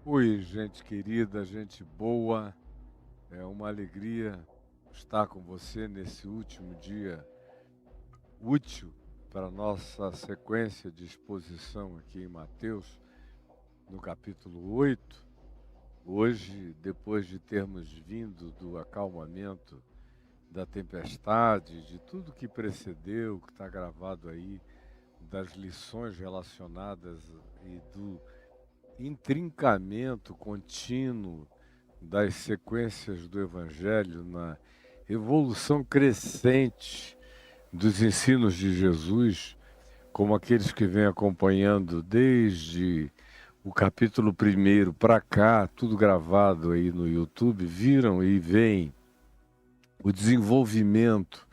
Oi, gente querida, gente boa. É uma alegria estar com você nesse último dia útil para a nossa sequência de exposição aqui em Mateus, no capítulo 8. Hoje, depois de termos vindo do acalmamento da tempestade, de tudo que precedeu, que está gravado aí, das lições relacionadas e do intrincamento contínuo das sequências do Evangelho, na evolução crescente dos ensinos de Jesus, como aqueles que vêm acompanhando desde o capítulo 1 para cá, tudo gravado aí no YouTube, viram e veem o desenvolvimento,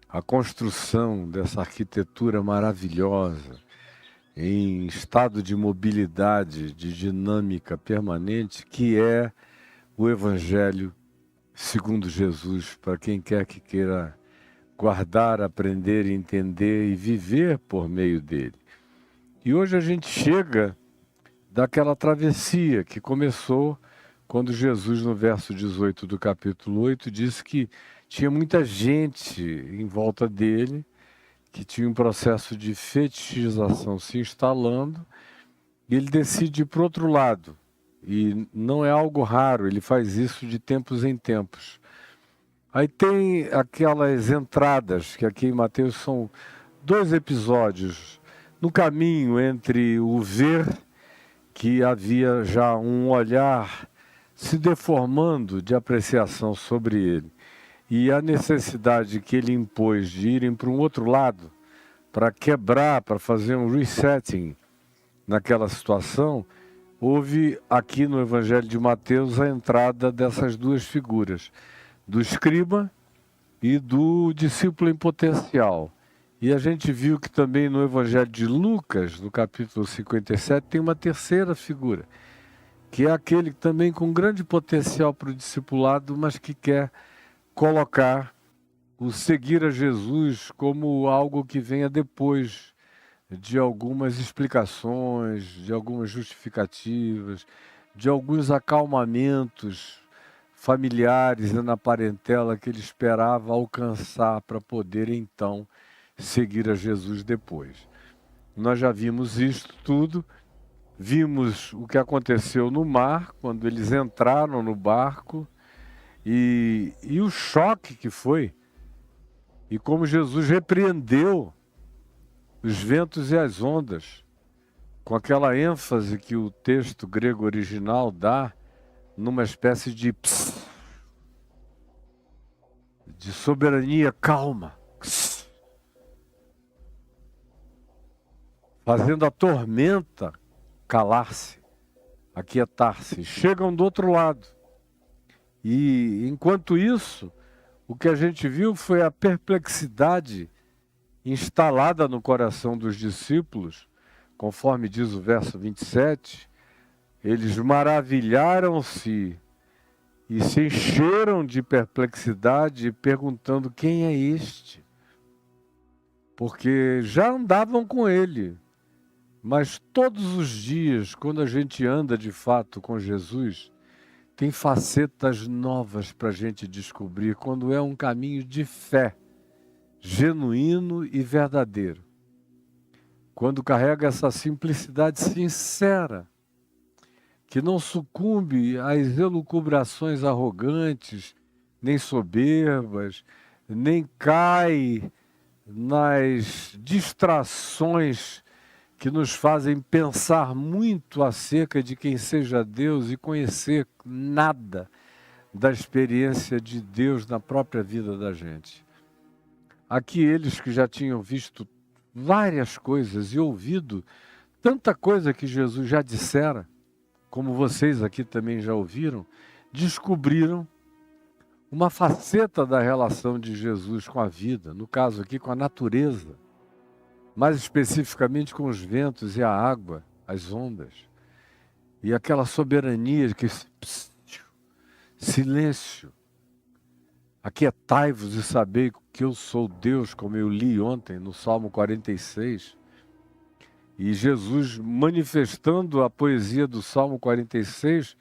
a construção dessa arquitetura maravilhosa, em estado de mobilidade, de dinâmica permanente, que é o Evangelho segundo Jesus, para quem quer que queira guardar, aprender, entender e viver por meio dele. E hoje a gente chega daquela travessia que começou quando Jesus, no verso 18 do capítulo 8, disse que tinha muita gente em volta dele, que tinha um processo de fetichização se instalando, e ele decide ir para o outro lado. E não é algo raro, ele faz isso de tempos em tempos. Aí tem aquelas entradas, que aqui em Mateus são 2 episódios, no caminho entre o ver, que havia já um olhar se deformando de apreciação sobre ele, e a necessidade que ele impôs de irem para um outro lado, para quebrar, para fazer um resetting naquela situação. Houve aqui no Evangelho de Mateus a entrada dessas duas figuras, do escriba e do discípulo em potencial. E a gente viu que também no Evangelho de Lucas, no capítulo 57, tem uma terceira figura, que é aquele também com grande potencial para o discipulado, mas que quer colocar o seguir a Jesus como algo que venha depois de algumas explicações, de algumas justificativas, de alguns acalmamentos familiares e na parentela que ele esperava alcançar para poder então seguir a Jesus depois. Nós já vimos isto tudo, vimos o que aconteceu no mar, quando eles entraram no barco, e o choque que foi, e como Jesus repreendeu os ventos e as ondas, com aquela ênfase que o texto grego original dá numa espécie de soberania calma, fazendo a tormenta calar-se, aquietar-se. Chegam do outro lado. E, enquanto isso, o que a gente viu foi a perplexidade instalada no coração dos discípulos, conforme diz o verso 27, eles maravilharam-se e se encheram de perplexidade, perguntando: quem é este? Porque já andavam com ele, mas todos os dias, quando a gente anda de fato com Jesus, tem facetas novas para a gente descobrir quando é um caminho de fé, genuíno e verdadeiro. Quando carrega essa simplicidade sincera, que não sucumbe às elucubrações arrogantes, nem soberbas, nem cai nas distrações que nos fazem pensar muito acerca de quem seja Deus e conhecer nada da experiência de Deus na própria vida da gente. Aqui eles que já tinham visto várias coisas e ouvido tanta coisa que Jesus já dissera, como vocês aqui também já ouviram, descobriram uma faceta da relação de Jesus com a vida, no caso aqui com a natureza, mais especificamente com os ventos e a água, as ondas, e aquela soberania que silêncio, aquietai-vos e sabei que eu sou Deus, como eu li ontem no Salmo 46, E Jesus manifestando a poesia do Salmo 46,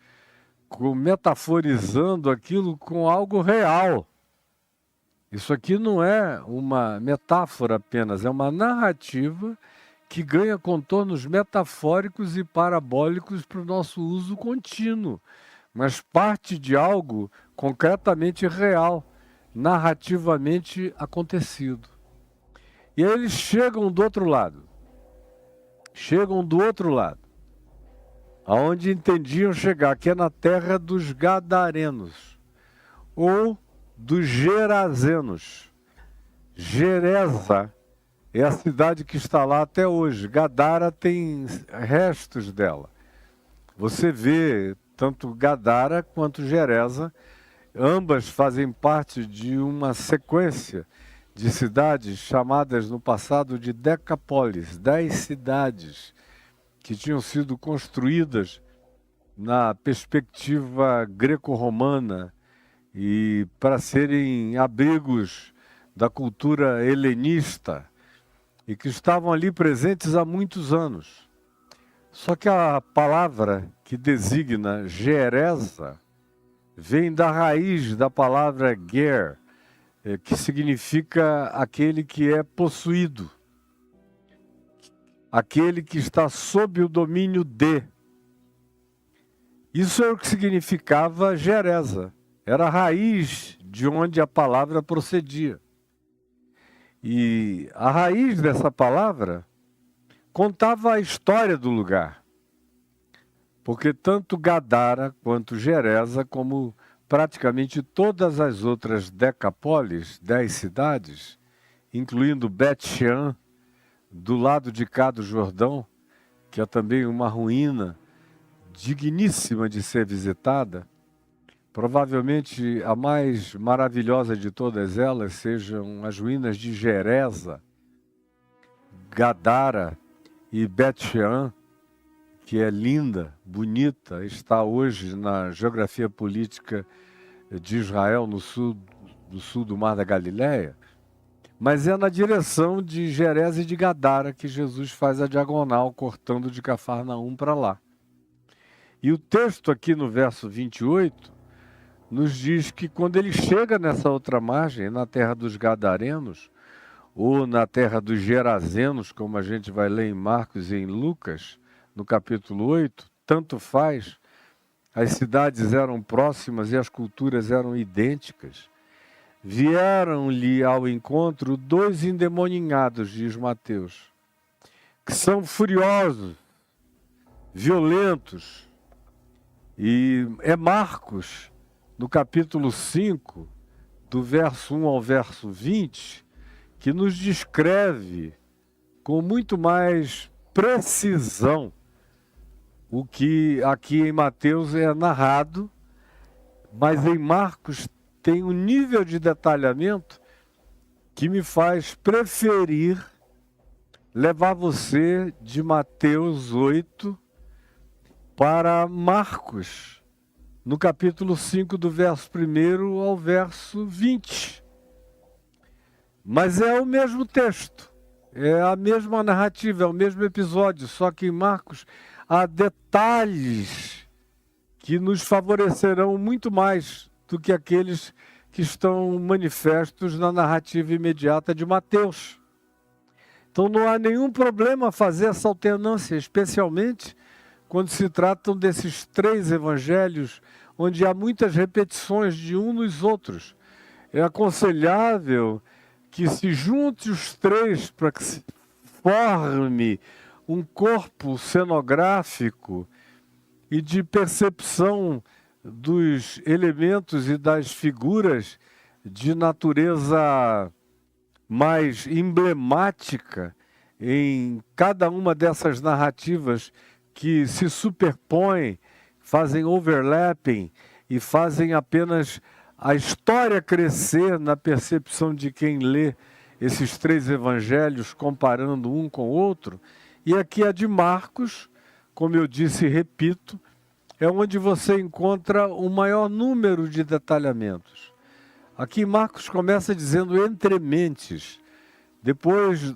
metaforizando aquilo com algo real. Isso aqui não é uma metáfora apenas, é uma narrativa que ganha contornos metafóricos e parabólicos para o nosso uso contínuo, mas parte de algo concretamente real, narrativamente acontecido. E aí eles chegam do outro lado, aonde entendiam chegar, que é na terra dos Gadarenos, ou dos Gerazenos. Gereza é a cidade que está lá até hoje. Gadara tem restos dela. Você vê tanto Gadara quanto Gereza, ambas fazem parte de uma sequência de cidades chamadas no passado de Decápolis, 10 cidades que tinham sido construídas na perspectiva greco-romana e para serem abrigos da cultura helenista e que estavam ali presentes há muitos anos. Só que a palavra que designa Gereza vem da raiz da palavra ger, que significa aquele que é possuído, aquele que está sob o domínio de. Isso é o que significava Gereza. Era a raiz de onde a palavra procedia. E a raiz dessa palavra contava a história do lugar. Porque tanto Gadara quanto Gereza, como praticamente todas as outras Decápolis, 10 cidades, incluindo Bet-Shean, do lado de cá do Jordão, que é também uma ruína digníssima de ser visitada, provavelmente a mais maravilhosa de todas elas sejam as ruínas de Gereza, Gadara e Bet-Shean, que é linda, bonita, está hoje na geografia política de Israel, no sul do Mar da Galileia, mas é na direção de Gereza e de Gadara que Jesus faz a diagonal, cortando de Cafarnaum para lá. E o texto aqui no verso 28 nos diz que quando ele chega nessa outra margem, na terra dos Gadarenos, ou na terra dos Gerazenos, como a gente vai ler em Marcos e em Lucas, no capítulo 8, tanto faz, as cidades eram próximas e as culturas eram idênticas. Vieram-lhe ao encontro 2 endemoninhados, diz Mateus, que são furiosos, violentos. E é Marcos, no capítulo 5, do verso 1 ao verso 20, que nos descreve com muito mais precisão o que aqui em Mateus é narrado, mas em Marcos tem um nível de detalhamento que me faz preferir levar você de Mateus 8 para Marcos, no capítulo 5, do verso 1 ao verso 20. Mas é o mesmo texto, é a mesma narrativa, é o mesmo episódio, só que em Marcos há detalhes que nos favorecerão muito mais do que aqueles que estão manifestos na narrativa imediata de Mateus. Então não há nenhum problema fazer essa alternância, especialmente quando se tratam desses 3 evangelhos, onde há muitas repetições de um nos outros. É aconselhável que se junte os 3 para que se forme um corpo cenográfico e de percepção dos elementos e das figuras de natureza mais emblemática em cada uma dessas narrativas que se superpõem, fazem overlapping e fazem apenas a história crescer na percepção de quem lê esses 3 evangelhos, comparando um com o outro. E aqui a de Marcos, como eu disse e repito, é onde você encontra o maior número de detalhamentos. Aqui Marcos começa dizendo entre mentes. Depois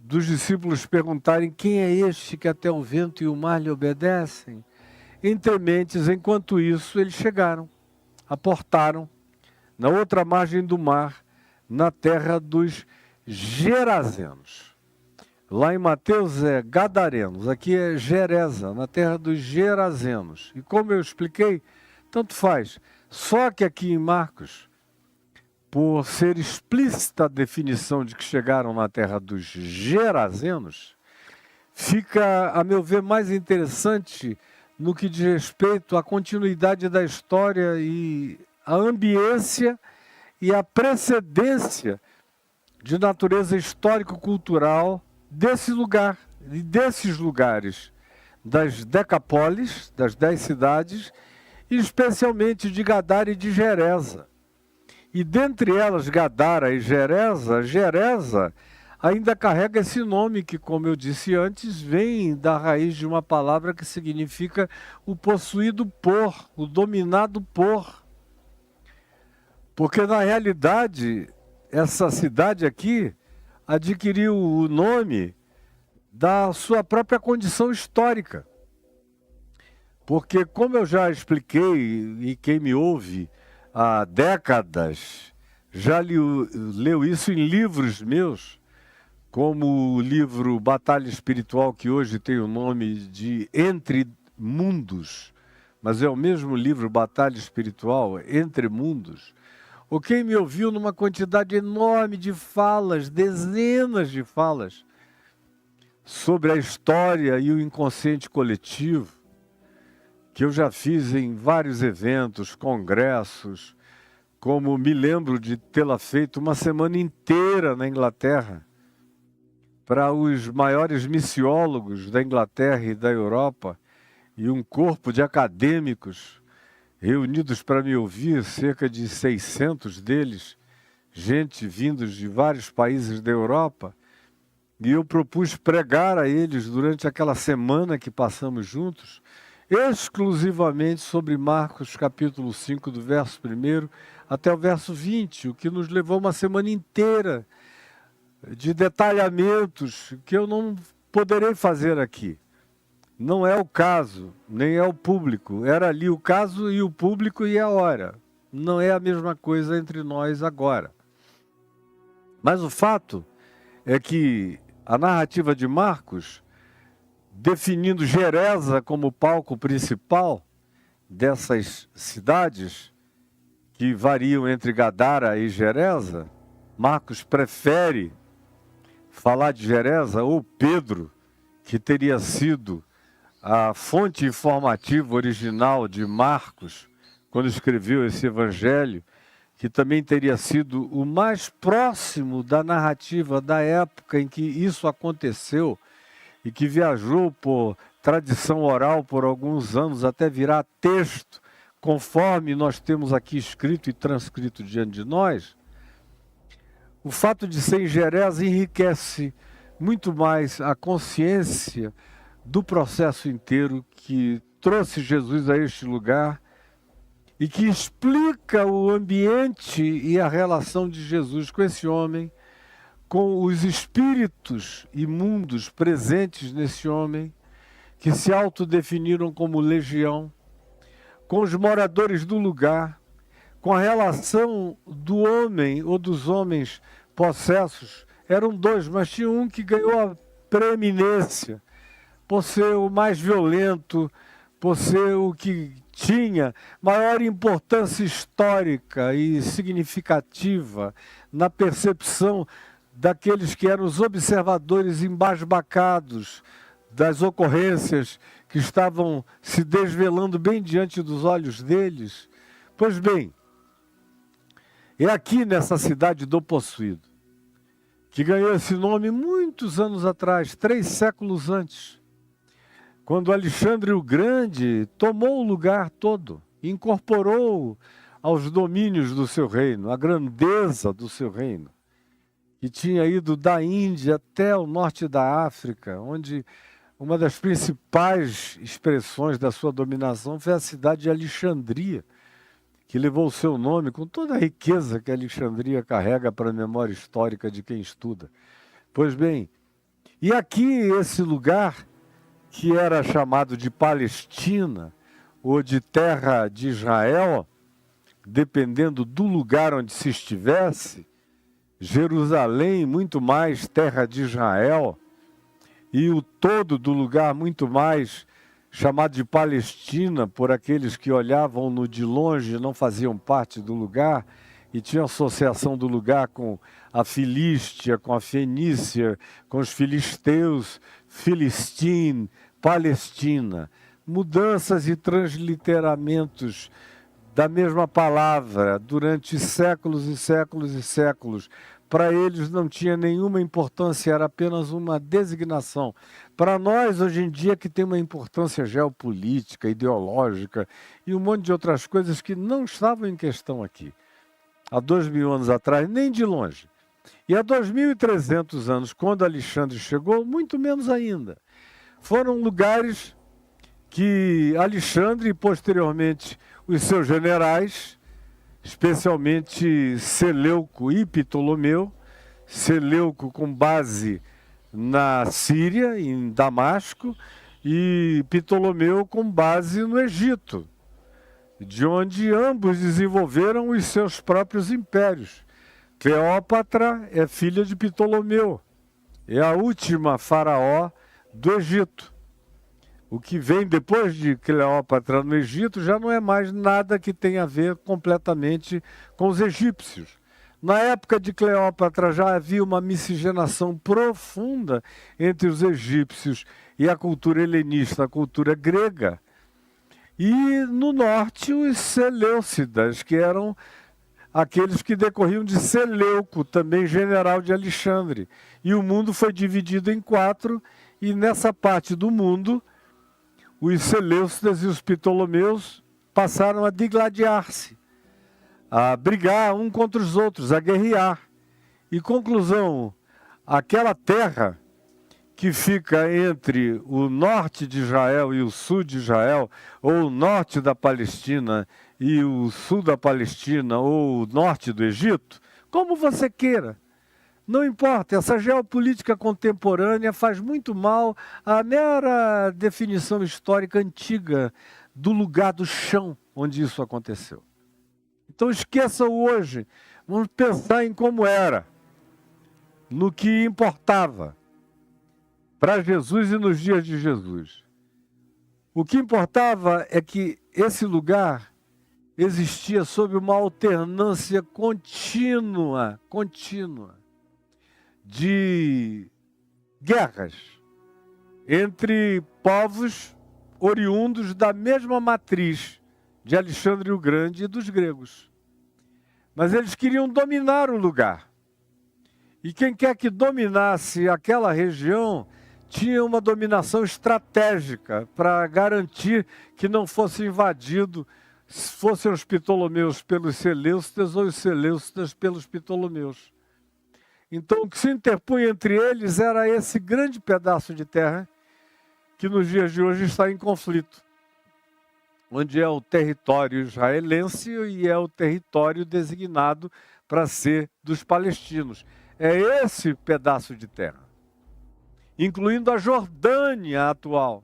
dos discípulos perguntarem: quem é este que até o vento e o mar lhe obedecem? Entre mentes, enquanto isso, eles chegaram, aportaram na outra margem do mar, na terra dos Gerazenos. Lá em Mateus é Gadarenos, aqui é Gereza, na terra dos Gerazenos. E como eu expliquei, tanto faz. Só que aqui em Marcos, por ser explícita a definição de que chegaram na terra dos Gerazenos, fica, a meu ver, mais interessante no que diz respeito à continuidade da história e a ambiência e a precedência de natureza histórico-cultural desse lugar e desses lugares, das Decapólis, das 10 cidades, e especialmente de Gadara e de Gereza. E dentre elas, Gadara e Gereza, Gereza ainda carrega esse nome que, como eu disse antes, vem da raiz de uma palavra que significa o possuído por, o dominado por. Porque, na realidade, essa cidade aqui adquiriu o nome da sua própria condição histórica. Porque, como eu já expliquei, e quem me ouve há décadas já leu isso em livros meus, como o livro Batalha Espiritual, que hoje tem o nome de Entre Mundos, mas é o mesmo livro Batalha Espiritual, Entre Mundos. Ou quem me ouviu numa quantidade enorme de falas, dezenas de falas, sobre a história e o inconsciente coletivo, que eu já fiz em vários eventos, congressos, como me lembro de tê-la feito uma semana inteira na Inglaterra, para os maiores missiólogos da Inglaterra e da Europa, e um corpo de acadêmicos reunidos para me ouvir, cerca de 600 deles, gente vindos de vários países da Europa, e eu propus pregar a eles durante aquela semana que passamos juntos, exclusivamente sobre Marcos capítulo 5, do verso 1 até o verso 20, o que nos levou uma semana inteira de detalhamentos que eu não poderei fazer aqui. Não é o caso, nem é o público. Era ali o caso e o público e a hora. Não é a mesma coisa entre nós agora. Mas o fato é que a narrativa de Marcos, definindo Gereza como palco principal dessas cidades, que variam entre Gadara e Gereza, Marcos prefere falar de Gereza, ou Pedro, que teria sido a fonte informativa original de Marcos, quando escreveu esse evangelho, que também teria sido o mais próximo da narrativa da época em que isso aconteceu e que viajou por tradição oral por alguns anos até virar texto, conforme nós temos aqui escrito e transcrito diante de nós. O fato de ser em Gereza enriquece muito mais a consciência do processo inteiro que trouxe Jesus a este lugar e que explica o ambiente e a relação de Jesus com esse homem, com os espíritos imundos presentes nesse homem, que se autodefiniram como legião, com os moradores do lugar, com a relação do homem ou dos homens possessos. Eram dois, mas tinha um que ganhou a preeminência, por ser o mais violento, por ser o que tinha maior importância histórica e significativa na percepção daqueles que eram os observadores embasbacados das ocorrências que estavam se desvelando bem diante dos olhos deles. Pois bem, é aqui nessa cidade do Possuído, que ganhou esse nome muitos anos atrás, 3 séculos antes, quando Alexandre o Grande tomou o lugar todo, incorporou aos domínios do seu reino, a grandeza do seu reino, que tinha ido da Índia até o norte da África, onde uma das principais expressões da sua dominação foi a cidade de Alexandria, que levou o seu nome com toda a riqueza que Alexandria carrega para a memória histórica de quem estuda. Pois bem, E aqui, esse lugar, que era chamado de Palestina, ou de terra de Israel, dependendo do lugar onde se estivesse, Jerusalém, muito mais terra de Israel, e o todo do lugar muito mais chamado de Palestina, por aqueles que olhavam-no de longe e não faziam parte do lugar, e tinham associação do lugar com a Filístia, com a Fenícia, com os filisteus, Filistim, Palestina. Mudanças e transliteramentos da mesma palavra durante séculos e séculos e séculos. Para eles não tinha nenhuma importância, era apenas uma designação. Para nós, hoje em dia, que tem uma importância geopolítica, ideológica e um monte de outras coisas que não estavam em questão aqui. Há 2000 anos atrás, nem de longe. E há 2300 anos, quando Alexandre chegou, muito menos ainda. Foram lugares que Alexandre e, posteriormente, os seus generais, especialmente Seleuco e Ptolomeu, Seleuco com base na Síria, em Damasco, e Ptolomeu com base no Egito, de onde ambos desenvolveram os seus próprios impérios. Cleópatra é filha de Ptolomeu, é a última faraó do Egito. O que vem depois de Cleópatra no Egito já não é mais nada que tenha a ver completamente com os egípcios. Na época de Cleópatra já havia uma miscigenação profunda entre os egípcios e a cultura helenista, a cultura grega. E no norte os seleucidas, que eram aqueles que decorriam de Seleuco, também general de Alexandre. E o mundo foi dividido em 4, e nessa parte do mundo os seleucidas e os ptolomeus passaram a digladiar-se, a brigar um contra os outros, a guerrear. E conclusão, aquela terra que fica entre o norte de Israel e o sul de Israel, ou o norte da Palestina e o sul da Palestina, ou o norte do Egito, como você queira. Não importa, essa geopolítica contemporânea faz muito mal à mera definição histórica antiga do lugar do chão onde isso aconteceu. Então esqueça o hoje, vamos pensar em como era, no que importava para Jesus e nos dias de Jesus. O que importava é que esse lugar existia sob uma alternância contínua de guerras entre povos oriundos da mesma matriz de Alexandre o Grande e dos gregos. Mas eles queriam dominar o lugar. E quem quer que dominasse aquela região tinha uma dominação estratégica para garantir que não fosse invadido, fossem os ptolomeus pelos seleucidas ou os seleucidas pelos ptolomeus. Então, o que se interpunha entre eles era esse grande pedaço de terra que nos dias de hoje está em conflito, onde é o território israelense e é o território designado para ser dos palestinos. É esse pedaço de terra, incluindo a Jordânia atual.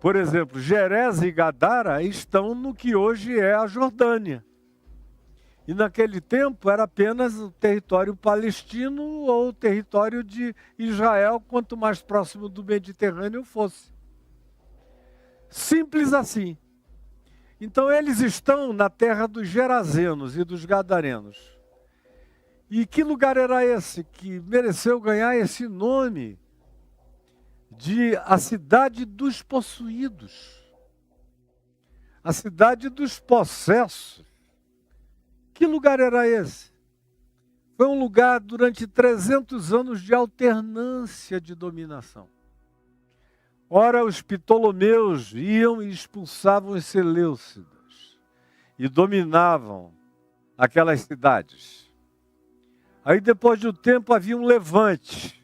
Por exemplo, Gerez e Gadara estão no que hoje é a Jordânia. E naquele tempo era apenas o território palestino ou o território de Israel, quanto mais próximo do Mediterrâneo fosse. Simples assim. Então eles estão na terra dos Gerazenos e dos Gadarenos. E que lugar era esse que mereceu ganhar esse nome de a cidade dos possuídos? A cidade dos possessos. Que lugar era esse? Foi um lugar durante 300 anos de alternância de dominação. Ora, os ptolomeus iam e expulsavam os seleucidas e dominavam aquelas cidades. Aí, depois de um tempo, havia um levante.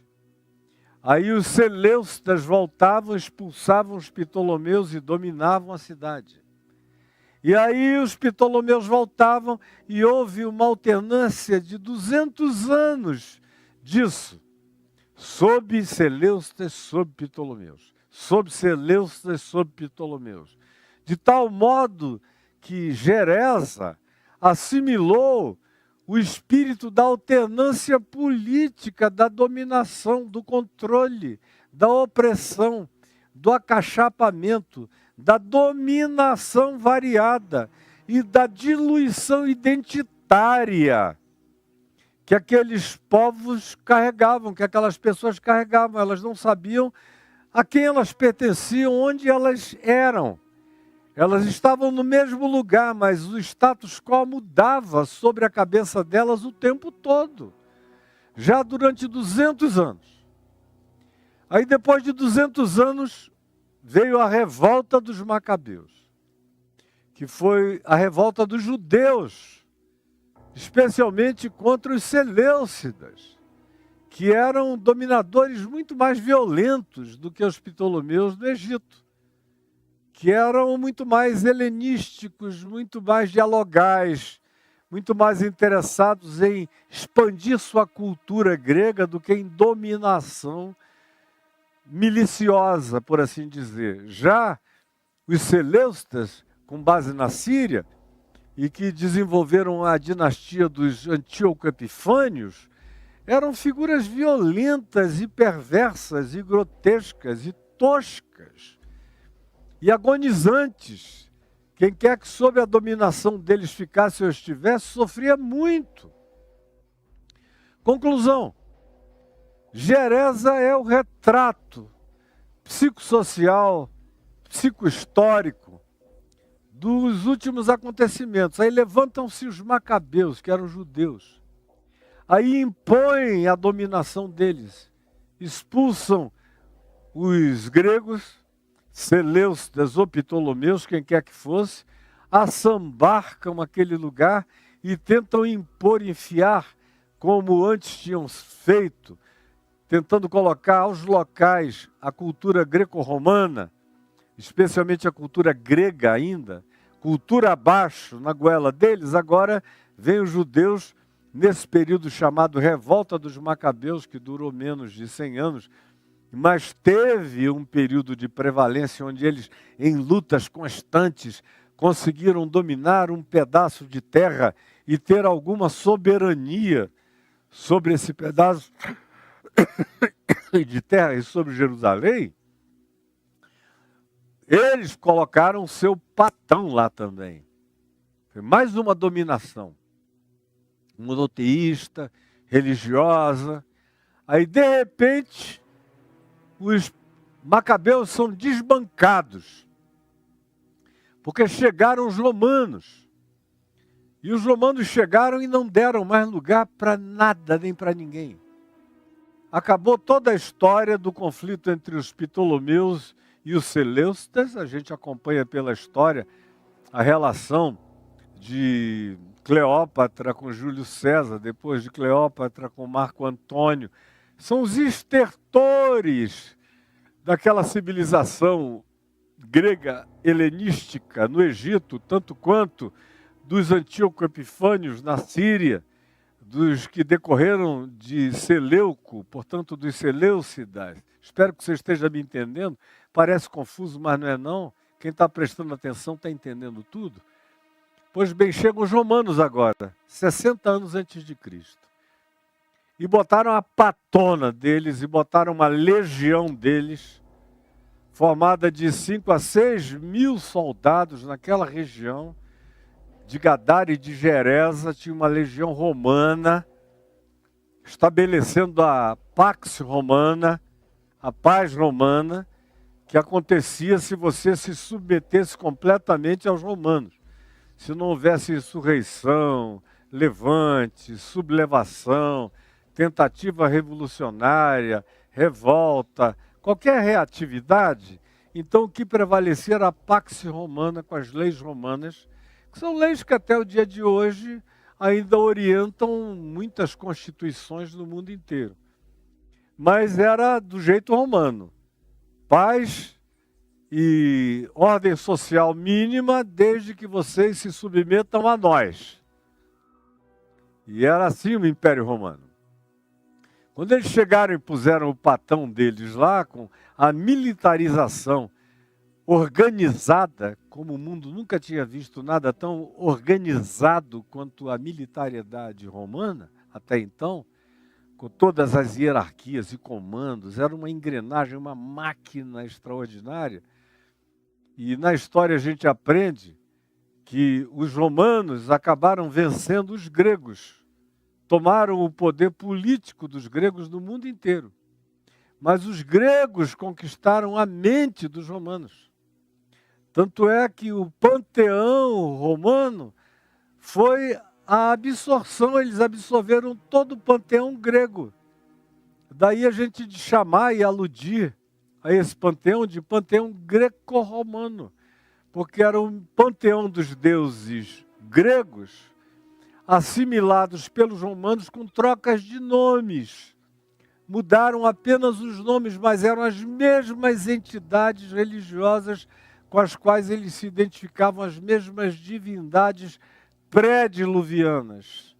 Aí os seleucidas voltavam, expulsavam os ptolomeus e dominavam a cidade. E aí os ptolomeus voltavam e houve uma alternância de 200 anos disso. sob Seleucas, sob Ptolomeus, sob Seleucas, sob Ptolomeus. De tal modo que Gerasa assimilou o espírito da alternância política, da dominação, do controle, da opressão, do acachapamento, da dominação variada e da diluição identitária que aqueles povos carregavam, que aquelas pessoas carregavam. Elas não sabiam a quem elas pertenciam, onde elas eram. Elas estavam no mesmo lugar, mas o status quo mudava sobre a cabeça delas o tempo todo, já durante 200 anos. Aí depois de 200 anos veio a revolta dos Macabeus, que foi a revolta dos judeus, especialmente contra os Seleucidas, que eram dominadores muito mais violentos do que os Ptolomeus do Egito, que eram muito mais helenísticos, muito mais dialogais, muito mais interessados em expandir sua cultura grega do que em dominação miliciosa, por assim dizer. Já os Seleucidas, com base na Síria, e que desenvolveram a dinastia dos Antíoco Epifânios, eram figuras violentas e perversas e grotescas e toscas e agonizantes. Quem quer que sob a dominação deles ficasse ou estivesse, sofria muito. Conclusão: Gerasa é o retrato psicossocial, psicohistórico dos últimos acontecimentos. Aí levantam-se os macabeus, que eram judeus. Aí impõem a dominação deles. Expulsam os gregos, Seleucidas ou Ptolomeus, quem quer que fosse, assambarcam aquele lugar e tentam impor, enfiar, como antes tinham feito, tentando colocar aos locais a cultura greco-romana, especialmente a cultura grega ainda, cultura abaixo na goela deles. Agora vem os judeus nesse período chamado Revolta dos Macabeus, que durou menos de 100 anos, mas teve um período de prevalência onde eles, em lutas constantes, conseguiram dominar um pedaço de terra e ter alguma soberania sobre esse pedaço de terra e sobre Jerusalém. Eles colocaram seu patão lá também. Foi mais uma dominação monoteísta, religiosa. Aí, de repente, os macabeus são desbancados, porque chegaram os romanos. E os romanos chegaram e não deram mais lugar para nada, nem para ninguém. Acabou toda a história do conflito entre os Ptolomeus e os Seleucidas. A gente acompanha pela história a relação de Cleópatra com Júlio César, depois de Cleópatra com Marco Antônio. São os estertores daquela civilização grega helenística no Egito, tanto quanto dos Antíoco Epifânios na Síria, dos que decorreram de Seleuco, portanto dos Seleucidas. Espero que você esteja me entendendo. Parece confuso, mas não é não. Quem está prestando atenção está entendendo tudo. Pois bem, chegam os romanos agora, 60 anos antes de Cristo. E botaram a patona deles, e botaram uma legião deles, formada de 5 a 6 mil soldados naquela região, de Gadara e de Gerasa. Tinha uma legião romana, estabelecendo a Pax Romana, a paz romana, que acontecia se você se submetesse completamente aos romanos. Se não houvesse insurreição, levante, sublevação, tentativa revolucionária, revolta, qualquer reatividade, então o que prevalecia era a Pax Romana, com as leis romanas, que são leis que até o dia de hoje ainda orientam muitas constituições no mundo inteiro. Mas era do jeito romano. Paz e ordem social mínima, desde que vocês se submetam a nós. E era assim o Império Romano. Quando eles chegaram e puseram o patão deles lá, com a militarização organizada, como o mundo nunca tinha visto nada tão organizado quanto a militariedade romana, até então, com todas as hierarquias e comandos, era uma engrenagem, uma máquina extraordinária. E na história a gente aprende que os romanos acabaram vencendo os gregos, tomaram o poder político dos gregos no mundo inteiro. Mas os gregos conquistaram a mente dos romanos. Tanto é que o panteão romano foi a absorção, eles absorveram todo o panteão grego. Daí a gente chamar e aludir a esse panteão de panteão greco-romano, porque era um panteão dos deuses gregos, assimilados pelos romanos com trocas de nomes. Mudaram apenas os nomes, mas eram as mesmas entidades religiosas com as quais eles se identificavam, as mesmas divindades pré-diluvianas,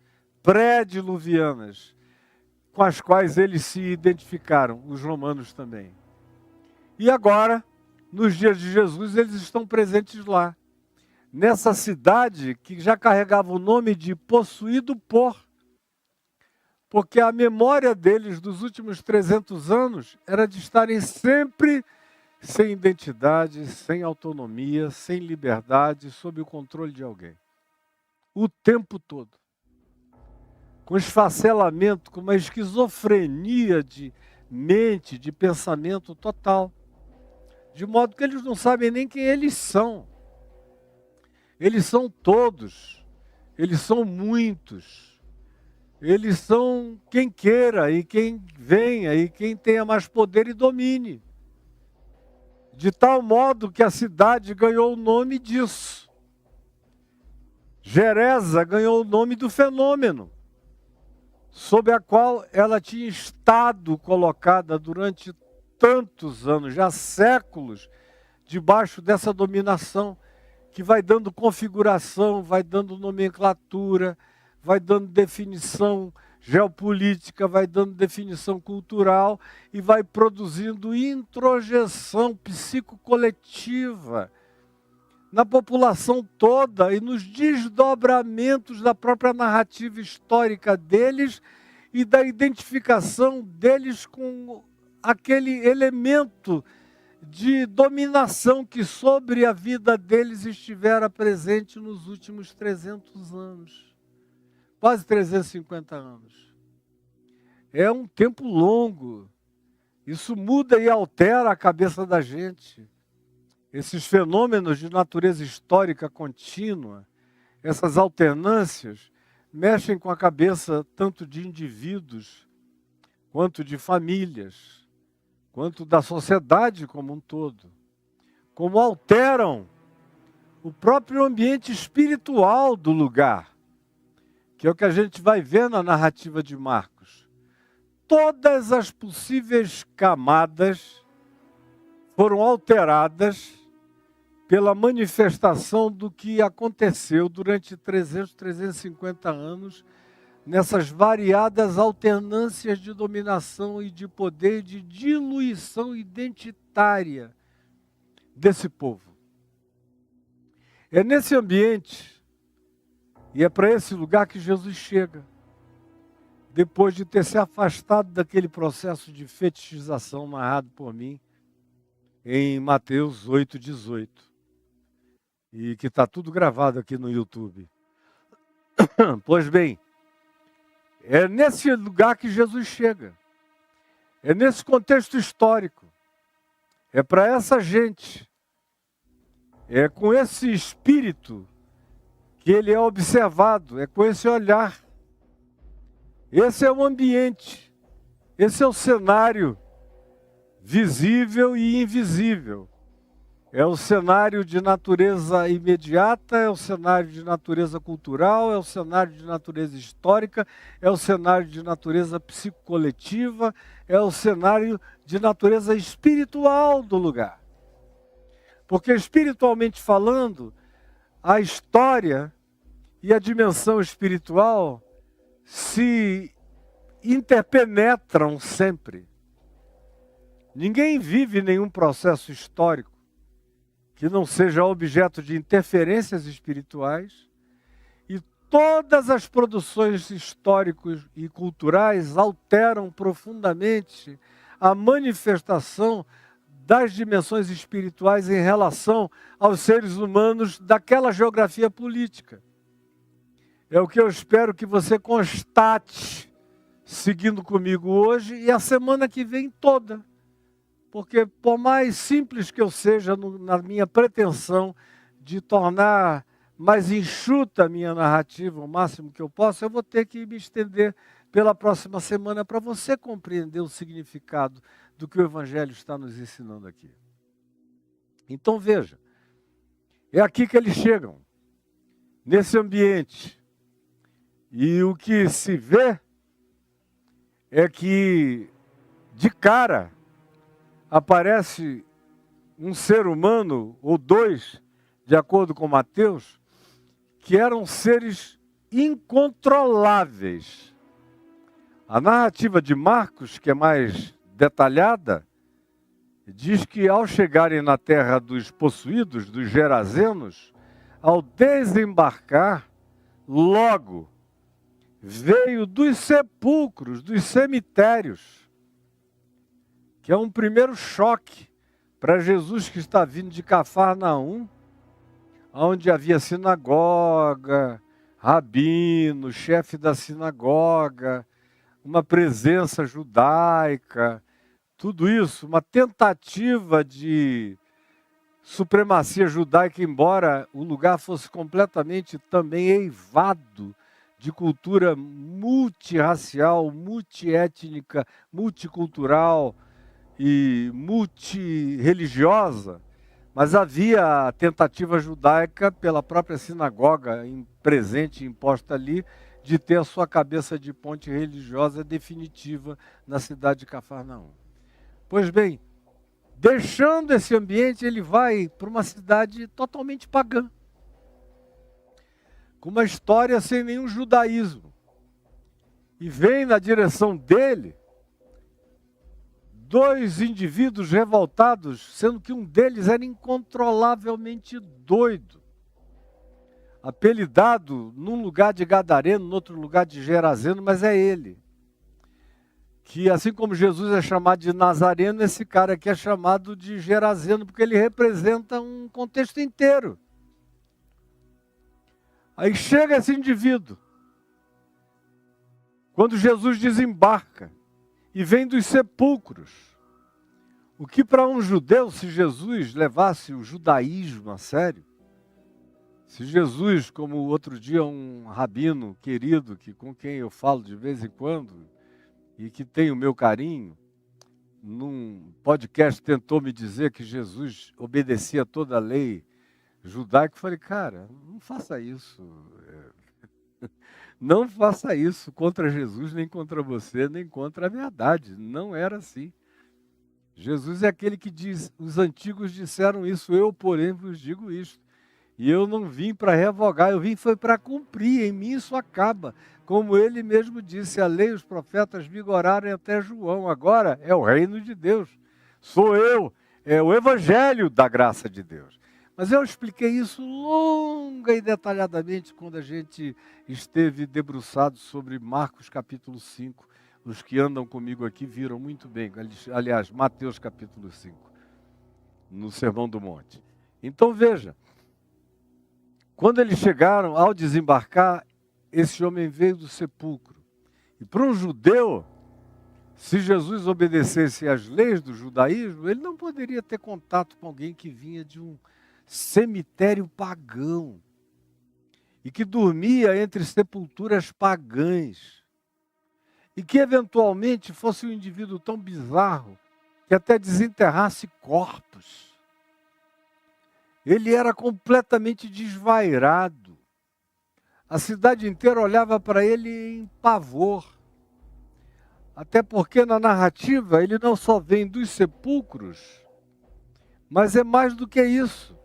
com as quais eles se identificaram, os romanos também. E agora, nos dias de Jesus, eles estão presentes lá, nessa cidade que já carregava o nome de possuído por, porque a memória deles dos últimos 300 anos era de estarem sempre sem identidade, sem autonomia, sem liberdade, sob o controle de alguém. O tempo todo. Com esfacelamento, com uma esquizofrenia de mente, de pensamento total. De modo que eles não sabem nem quem eles são. Eles são todos. Eles são muitos. Eles são quem queira e quem venha e quem tenha mais poder e domine. De tal modo que a cidade ganhou o nome disso. Gerasa ganhou o nome do fenômeno, sob a qual ela tinha estado colocada durante tantos anos, já séculos, debaixo dessa dominação, que vai dando configuração, vai dando nomenclatura, vai dando definição geopolítica, vai dando definição cultural e vai produzindo introjeção psicocoletiva na população toda e nos desdobramentos da própria narrativa histórica deles e da identificação deles com aquele elemento de dominação que sobre a vida deles estivera presente nos últimos 300 anos. Quase 350 anos. É um tempo longo. Isso muda e altera a cabeça da gente. Esses fenômenos de natureza histórica contínua, essas alternâncias, mexem com a cabeça tanto de indivíduos, quanto de famílias, quanto da sociedade como um todo. Como alteram o próprio ambiente espiritual do lugar, que é o que a gente vai ver na narrativa de Marcos. Todas as possíveis camadas foram alteradas pela manifestação do que aconteceu durante 300, 350 anos, nessas variadas alternâncias de dominação e de poder, de diluição identitária desse povo. É nesse ambiente, e é para esse lugar que Jesus chega, depois de ter se afastado daquele processo de fetichização narrado por mim em Mateus 8,18. E que está tudo gravado aqui no YouTube. Pois bem, é nesse lugar que Jesus chega. É nesse contexto histórico. É para essa gente. É com esse espírito que ele é observado. É com esse olhar. Esse é o ambiente. Esse é o cenário visível e invisível. É o cenário de natureza imediata, é o cenário de natureza cultural, é o cenário de natureza histórica, é o cenário de natureza psicocoletiva, é o cenário de natureza espiritual do lugar. Porque espiritualmente falando, a história e a dimensão espiritual se interpenetram sempre. Ninguém vive nenhum processo histórico que não seja objeto de interferências espirituais, e todas as produções históricas e culturais alteram profundamente a manifestação das dimensões espirituais em relação aos seres humanos daquela geografia política. É o que eu espero que você constate seguindo comigo hoje e a semana que vem toda. Porque por mais simples que eu seja na minha pretensão de tornar mais enxuta a minha narrativa, o máximo que eu posso, eu vou ter que me estender pela próxima semana para você compreender o significado do que o Evangelho está nos ensinando aqui. Então veja, é aqui que eles chegam, nesse ambiente. E o que se vê é que, de cara, aparece um ser humano, ou dois, de acordo com Mateus, que eram seres incontroláveis. A narrativa de Marcos, que é mais detalhada, diz que ao chegarem na terra dos possuídos, dos gerazenos, ao desembarcar, logo veio dos sepulcros, dos cemitérios, que é um primeiro choque para Jesus, que está vindo de Cafarnaum, onde havia sinagoga, rabino, chefe da sinagoga, uma presença judaica, tudo isso, uma tentativa de supremacia judaica, embora o lugar fosse completamente também eivado de cultura multirracial, multiétnica, multicultural e multirreligiosa, mas havia a tentativa judaica pela própria sinagoga presente, imposta ali, de ter a sua cabeça de ponte religiosa definitiva na cidade de Cafarnaum. Pois bem, deixando esse ambiente, ele vai para uma cidade totalmente pagã, com uma história sem nenhum judaísmo. E vem na direção dele dois indivíduos revoltados, sendo que um deles era incontrolavelmente doido, apelidado num lugar de Gadareno, no outro lugar de Gerazeno, mas é ele. Que assim como Jesus é chamado de Nazareno, esse cara aqui é chamado de Gerazeno, porque ele representa um contexto inteiro. Aí chega esse indivíduo, quando Jesus desembarca, e vem dos sepulcros. O que para um judeu, se Jesus levasse o judaísmo a sério, se Jesus, como outro dia um rabino querido, com quem eu falo de vez em quando, e que tem o meu carinho, num podcast tentou me dizer que Jesus obedecia toda a lei judaica, eu falei, cara, não faça isso. Não faça isso contra Jesus, nem contra você, nem contra a verdade. Não era assim. Jesus é aquele que diz, os antigos disseram isso, eu, porém, vos digo isto. E eu não vim para revogar, eu vim foi para cumprir, em mim isso acaba. Como ele mesmo disse, a lei e os profetas vigoraram até João, agora é o reino de Deus. Sou eu, é o evangelho da graça de Deus. Mas eu expliquei isso longa e detalhadamente quando a gente esteve debruçado sobre Marcos capítulo 5. Os que andam comigo aqui viram muito bem, aliás, Mateus capítulo 5, no Sermão do Monte. Então veja, quando eles chegaram, ao desembarcar, esse homem veio do sepulcro. E para um judeu, se Jesus obedecesse às leis do judaísmo, ele não poderia ter contato com alguém que vinha de um cemitério pagão e que dormia entre sepulturas pagãs e que eventualmente fosse um indivíduo tão bizarro que até desenterrasse corpos. Ele era completamente desvairado. A cidade inteira olhava para ele em pavor. Até porque na narrativa ele não só vem dos sepulcros, mas é mais do que isso.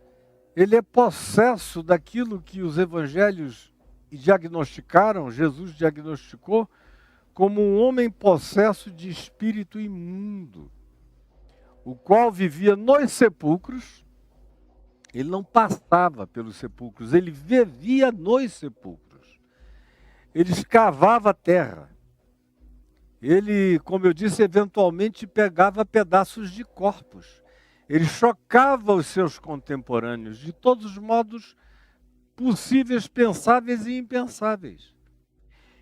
Ele é possesso daquilo que os evangelhos diagnosticaram, Jesus diagnosticou, como um homem possesso de espírito imundo, o qual vivia nos sepulcros. Ele não passava pelos sepulcros, ele vivia nos sepulcros. Ele escavava a terra. Ele, como eu disse, eventualmente pegava pedaços de corpos. Ele chocava os seus contemporâneos de todos os modos possíveis, pensáveis e impensáveis.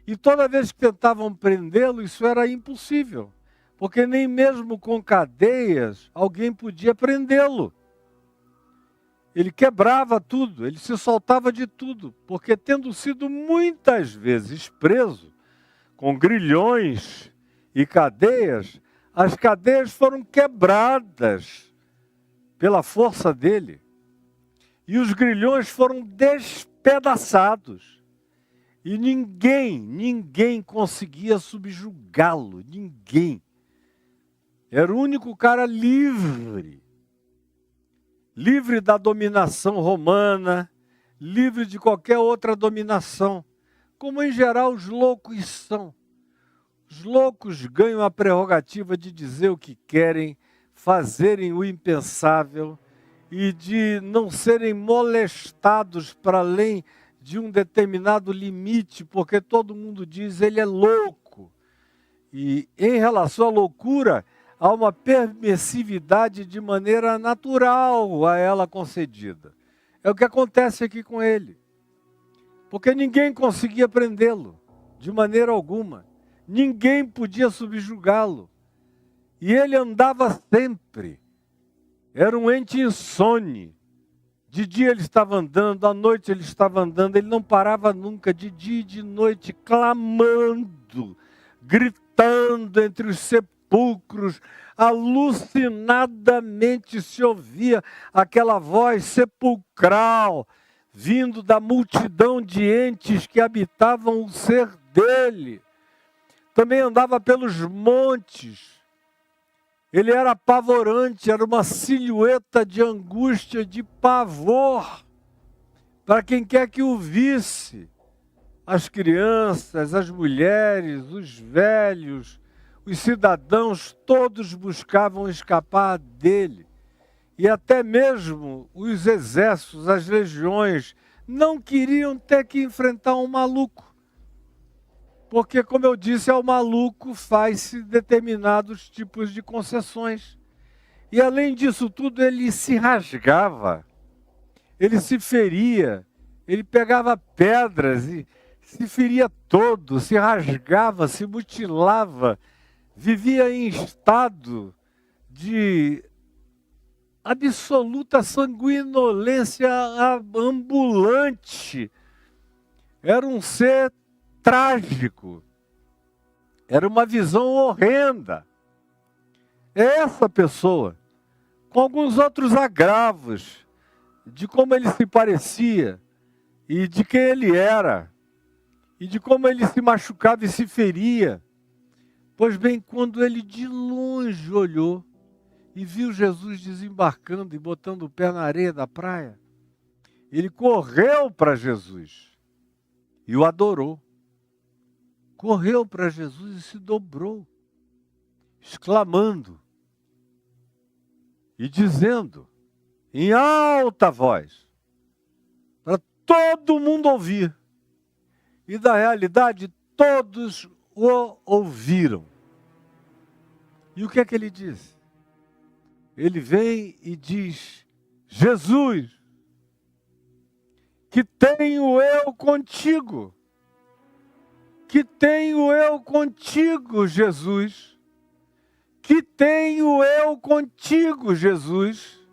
E toda vez que tentavam prendê-lo, isso era impossível, porque nem mesmo com cadeias alguém podia prendê-lo. Ele quebrava tudo, ele se soltava de tudo, porque tendo sido muitas vezes preso, com grilhões e cadeias, as cadeias foram quebradas pela força dele. E os grilhões foram despedaçados. E ninguém conseguia subjugá-lo, ninguém. Era o único cara livre. Livre da dominação romana, livre de qualquer outra dominação. Como em geral os loucos são. Os loucos ganham a prerrogativa de dizer o que querem, fazerem o impensável e de não serem molestados para além de um determinado limite, porque todo mundo diz ele é louco. E em relação à loucura, há uma permissividade de maneira natural a ela concedida. É o que acontece aqui com ele. Porque ninguém conseguia prendê-lo, de maneira alguma. Ninguém podia subjugá-lo. E ele andava sempre. Era um ente insone. De dia ele estava andando, à noite ele estava andando, ele não parava nunca, de dia e de noite, clamando, gritando entre os sepulcros. Alucinadamente se ouvia aquela voz sepulcral, vindo da multidão de entes que habitavam o ser dele. Também andava pelos montes. Ele era apavorante, era uma silhueta de angústia, de pavor, para quem quer que o visse. As crianças, as mulheres, os velhos, os cidadãos, todos buscavam escapar dele. E até mesmo os exércitos, as legiões, não queriam ter que enfrentar um maluco. Porque, como eu disse, ao maluco faz-se determinados tipos de concessões. E além disso tudo, ele se rasgava, ele se feria, ele pegava pedras e se feria todo, se rasgava, se mutilava, vivia em estado de absoluta sanguinolência ambulante. Era um ser trágico. Era uma visão horrenda. Essa pessoa, com alguns outros agravos, de como ele se parecia, e de quem ele era, e de como ele se machucava e se feria. Pois bem, quando ele de longe olhou e viu Jesus desembarcando e botando o pé na areia da praia, ele correu para Jesus e o adorou. Correu para Jesus e se dobrou, exclamando e dizendo em alta voz, para todo mundo ouvir. E da realidade, todos o ouviram. E o que é que ele diz? Ele vem e diz, Jesus, que tenho eu contigo? Que tenho eu contigo, Jesus? Que tenho eu contigo, Jesus?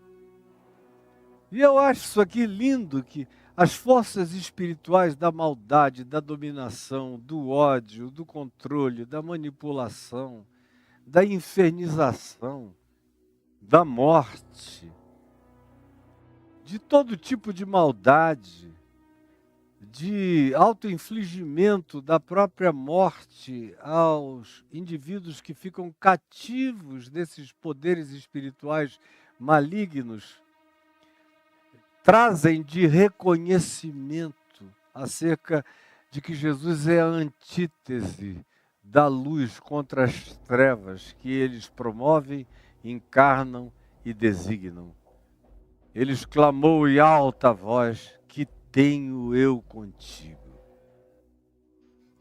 E eu acho isso aqui lindo, que as forças espirituais da maldade, da dominação, do ódio, do controle, da manipulação, da infernização, da morte, de todo tipo de maldade, de autoinfligimento da própria morte aos indivíduos que ficam cativos desses poderes espirituais malignos, trazem de reconhecimento acerca de que Jesus é a antítese da luz contra as trevas que eles promovem, encarnam e designam. Eles clamou em alta voz: que tenho eu contigo?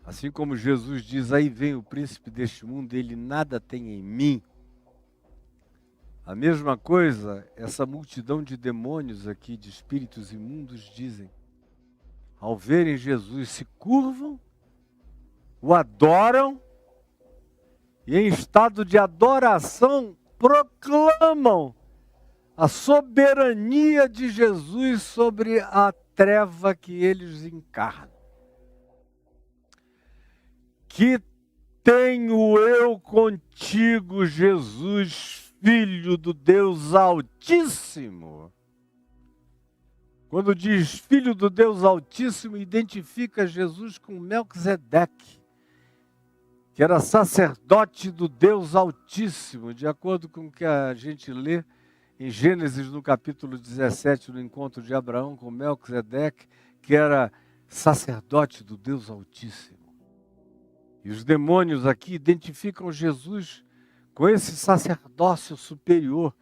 Assim como Jesus diz: aí vem o príncipe deste mundo, ele nada tem em mim. A mesma coisa, essa multidão de demônios aqui, de espíritos imundos, dizem. Ao verem Jesus, se curvam, o adoram e, em estado de adoração, proclamam a soberania de Jesus sobre a treva que eles encarnam. Que tenho eu contigo, Jesus, Filho do Deus Altíssimo. Quando diz Filho do Deus Altíssimo, identifica Jesus com Melquisedeque, que era sacerdote do Deus Altíssimo, de acordo com o que a gente lê em Gênesis, no capítulo 17, no encontro de Abraão com Melquisedeque, que era sacerdote do Deus Altíssimo. E os demônios aqui identificam Jesus com esse sacerdócio superior,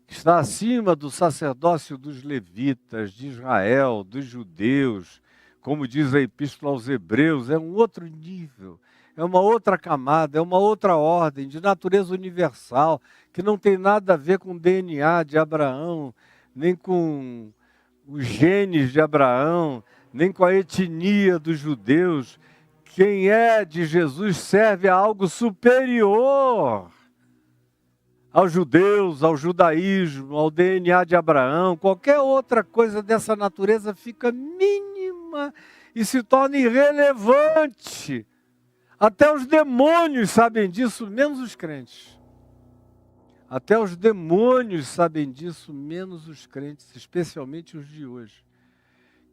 que está acima do sacerdócio dos levitas, de Israel, dos judeus. Como diz a Epístola aos Hebreus, é um outro nível, é uma outra camada, é uma outra ordem de natureza universal, que não tem nada a ver com o DNA de Abraão, nem com os genes de Abraão, nem com a etnia dos judeus. Quem é de Jesus serve a algo superior aos judeus, ao judaísmo, ao DNA de Abraão. Qualquer outra coisa dessa natureza fica mínima e se torna irrelevante. Até os demônios sabem disso, menos os crentes. Até os demônios sabem disso, menos os crentes, especialmente os de hoje.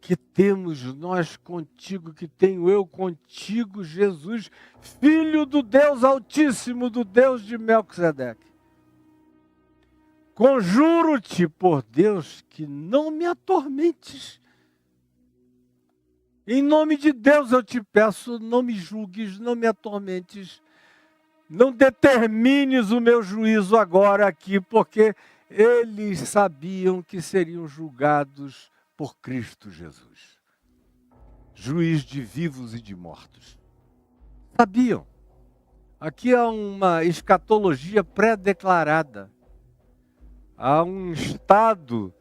Que temos nós contigo, que tenho eu contigo, Jesus, Filho do Deus Altíssimo, do Deus de Melquisedeque. Conjuro-te por Deus que não me atormentes. Em nome de Deus eu te peço, não me julgues, não me atormentes. Não determines o meu juízo agora aqui, porque eles sabiam que seriam julgados por Cristo Jesus. Juiz de vivos e de mortos. Sabiam. Aqui há uma escatologia pré-declarada. Há um estado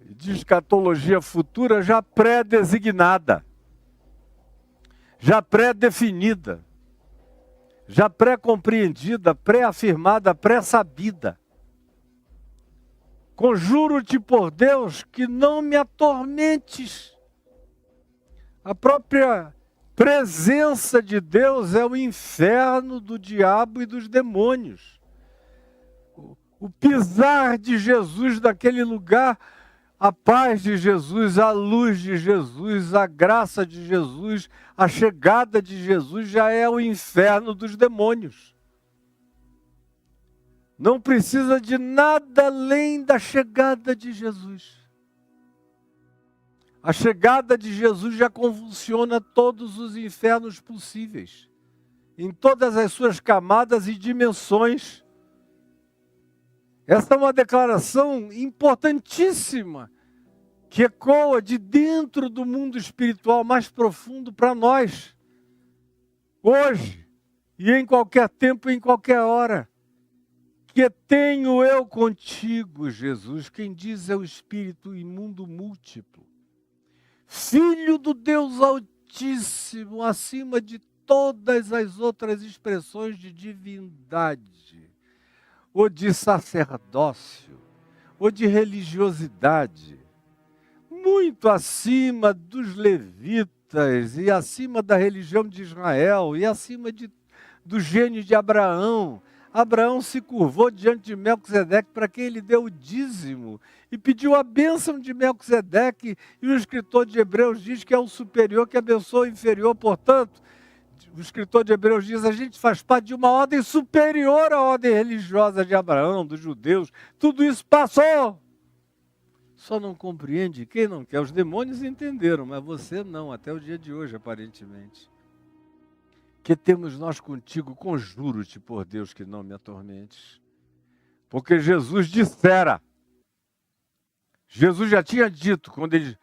de escatologia futura já pré-designada, já pré-definida, já pré-compreendida, pré-afirmada, pré-sabida. Conjuro-te por Deus que não me atormentes. A própria presença de Deus é o inferno do diabo e dos demônios. O pisar de Jesus naquele lugar, a paz de Jesus, a luz de Jesus, a graça de Jesus, a chegada de Jesus já é o inferno dos demônios. Não precisa de nada além da chegada de Jesus. A chegada de Jesus já convulsiona todos os infernos possíveis, em todas as suas camadas e dimensões. Essa é uma declaração importantíssima, que ecoa de dentro do mundo espiritual mais profundo para nós, hoje, e em qualquer tempo e em qualquer hora. Que tenho eu contigo, Jesus, quem diz é o Espírito imundo múltiplo, Filho do Deus Altíssimo, acima de todas as outras expressões de divindade, ou de sacerdócio, ou de religiosidade, muito acima dos levitas, e acima da religião de Israel, e acima do gênio de Abraão. Abraão se curvou diante de Melquisedeque para quem ele deu o dízimo e pediu a bênção de Melquisedeque, e o escritor de Hebreus diz que é o superior que abençoa o inferior. Portanto, o escritor de Hebreus diz: a gente faz parte de uma ordem superior à ordem religiosa de Abraão, dos judeus. Tudo isso passou. Só não compreende quem não quer. Os demônios entenderam, mas você não, até o dia de hoje, aparentemente. Que temos nós contigo? Conjuro-te por Deus que não me atormentes. Porque Jesus dissera, Jesus já tinha dito, quando ele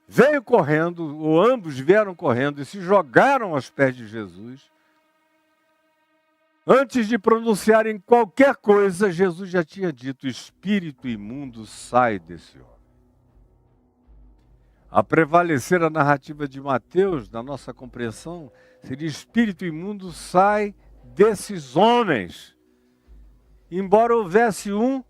veio correndo, ou ambos vieram correndo e se jogaram aos pés de Jesus, antes de pronunciarem qualquer coisa, Jesus já tinha dito, espírito imundo, sai desse homem. A prevalecer a narrativa de Mateus, na nossa compreensão, seria espírito imundo, sai desses homens. Embora houvesse um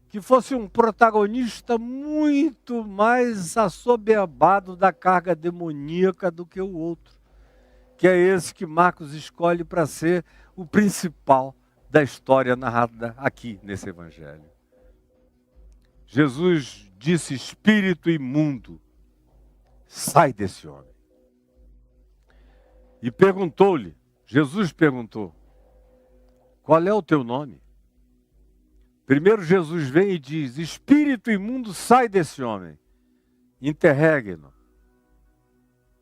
que fosse um protagonista muito mais assoberbado da carga demoníaca do que o outro, que é esse que Marcos escolhe para ser o principal da história narrada aqui nesse evangelho. Jesus disse, espírito imundo, sai desse homem. E perguntou-lhe, Jesus perguntou, qual é o teu nome? Primeiro Jesus vem e diz, espírito imundo, sai desse homem. Interregno.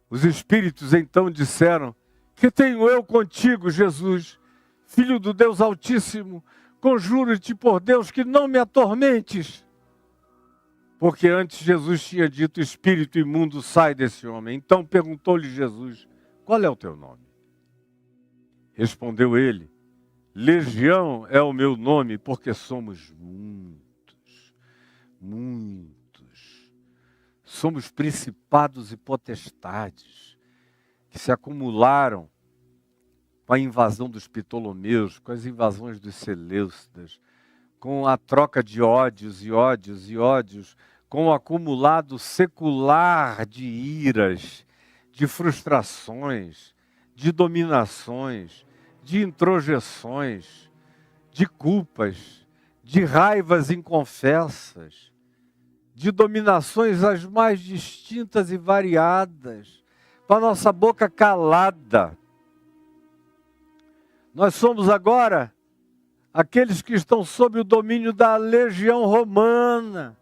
Os espíritos então disseram, que tenho eu contigo, Jesus, Filho do Deus Altíssimo, conjuro-te por Deus que não me atormentes. Porque antes Jesus tinha dito, espírito imundo, sai desse homem. Então perguntou-lhe Jesus, qual é o teu nome? Respondeu ele, Legião é o meu nome, porque somos muitos, muitos. Somos principados e potestades que se acumularam com a invasão dos Ptolomeus, com as invasões dos Seleucidas, com a troca de ódios e ódios e ódios, com o acumulado secular de iras, de frustrações, de dominações, de introjeções, de culpas, de raivas inconfessas, de dominações as mais distintas e variadas, com a nossa boca calada. Nós somos agora aqueles que estão sob o domínio da legião romana.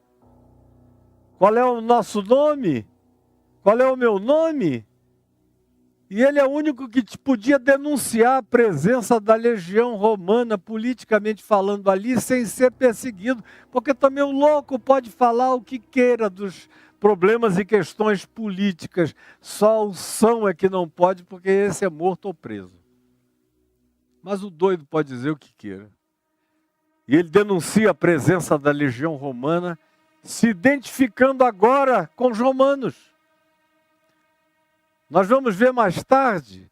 Qual é o nosso nome? Qual é o meu nome? E ele é o único que podia denunciar a presença da legião romana, politicamente falando ali, sem ser perseguido. Porque também o louco pode falar o que queira dos problemas e questões políticas. Só o são é que não pode, porque esse é morto ou preso. Mas o doido pode dizer o que queira. E ele denuncia a presença da legião romana, se identificando agora com os romanos. Nós vamos ver mais tarde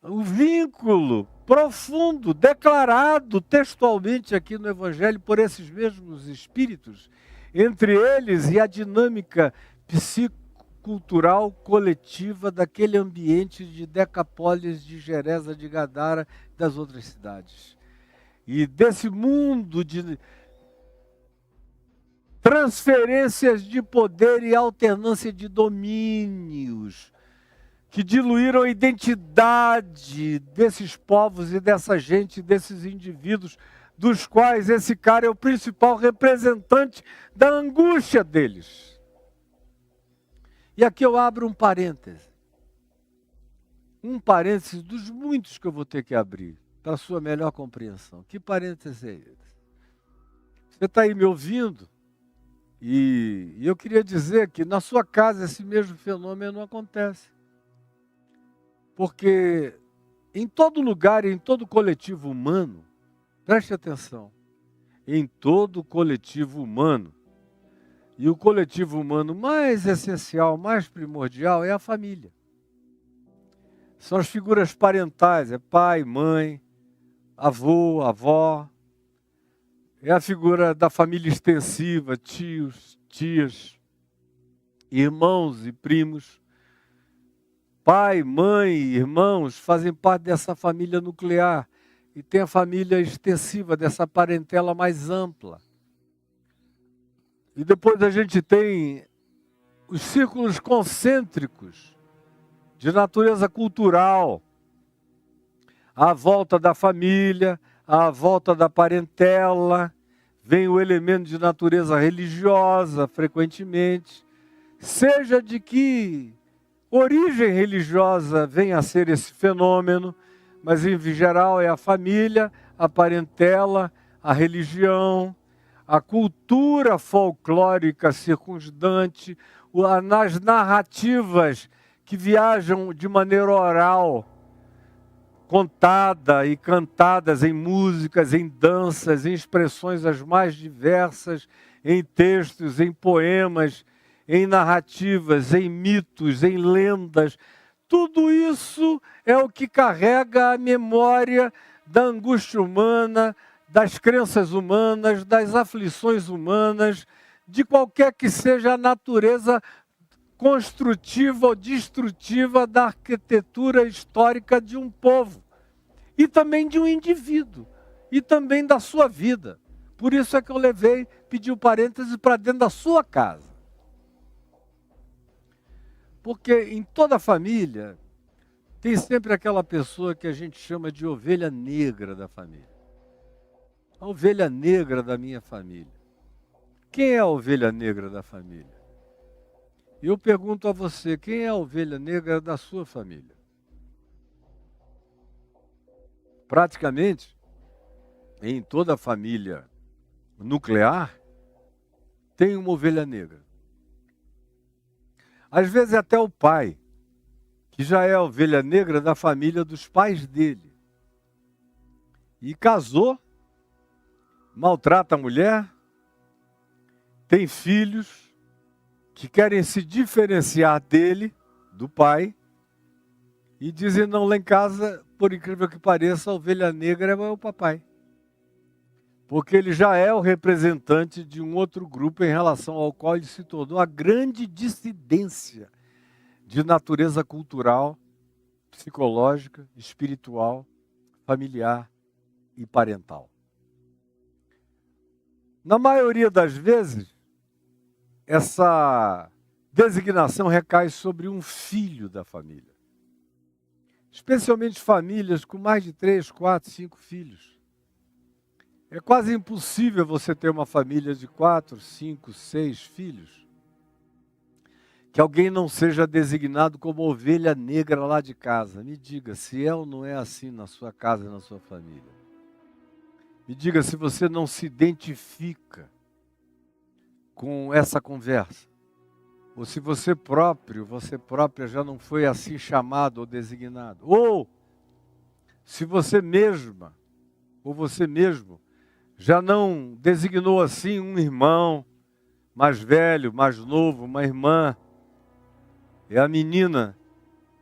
o vínculo profundo, declarado textualmente aqui no Evangelho por esses mesmos espíritos, entre eles e a dinâmica psicocultural coletiva daquele ambiente de Decapólis, de Gerasa, de Gadara e das outras cidades. E desse mundo de transferências de poder e alternância de domínios, que diluíram a identidade desses povos e dessa gente, desses indivíduos, dos quais esse cara é o principal representante da angústia deles. E aqui eu abro um parêntese. Um parêntese dos muitos que eu vou ter que abrir, para a sua melhor compreensão. Que parêntese é esse? Você está aí me ouvindo? E eu queria dizer que na sua casa esse mesmo fenômeno não acontece. Porque em todo lugar, em todo coletivo humano, preste atenção, em todo coletivo humano, e o coletivo humano mais essencial, mais primordial é a família. São as figuras parentais, é pai, mãe, avô, avó, é a figura da família extensiva, tios, tias, irmãos e primos. Pai, mãe, irmãos fazem parte dessa família nuclear e tem a família extensiva, dessa parentela mais ampla. E depois a gente tem os círculos concêntricos de natureza cultural, à volta da família, à volta da parentela, vem o elemento de natureza religiosa, frequentemente, seja de que origem religiosa venha a ser esse fenômeno, mas em geral é a família, a parentela, a religião, a cultura folclórica circundante, nas narrativas que viajam de maneira oral, contada e cantadas em músicas, em danças, em expressões as mais diversas, em textos, em poemas, em narrativas, em mitos, em lendas. Tudo isso é o que carrega a memória da angústia humana, das crenças humanas, das aflições humanas, de qualquer que seja a natureza construtiva ou destrutiva da arquitetura histórica de um povo, e também de um indivíduo, e também da sua vida. Por isso é que eu pedi o parêntese para dentro da sua casa. Porque em toda família tem sempre aquela pessoa que a gente chama de ovelha negra da família. A ovelha negra da minha família. Quem é a ovelha negra da família? Eu pergunto a você, quem é a ovelha negra da sua família? Praticamente, em toda a família nuclear, tem uma ovelha negra. Às vezes até o pai, que já é a ovelha negra da família dos pais dele. E casou, maltrata a mulher, tem filhos que querem se diferenciar dele, do pai, e dizem, não, lá em casa, por incrível que pareça, a ovelha negra é o papai. Porque ele já é o representante de um outro grupo em relação ao qual ele se tornou a grande dissidência de natureza cultural, psicológica, espiritual, familiar e parental. Na maioria das vezes, essa designação recai sobre um filho da família. Especialmente famílias com mais de 3, 4, 5 filhos. É quase impossível você ter uma família de 4, 5, 6 filhos, que alguém não seja designado como ovelha negra lá de casa. Me diga se é ou não é assim na sua casa e na sua família. Me diga se você não se identifica com essa conversa. Ou se você própria já não foi assim chamado ou designado. Ou se você mesma, ou você mesmo, já não designou assim um irmão mais velho, mais novo, uma irmã. É a menina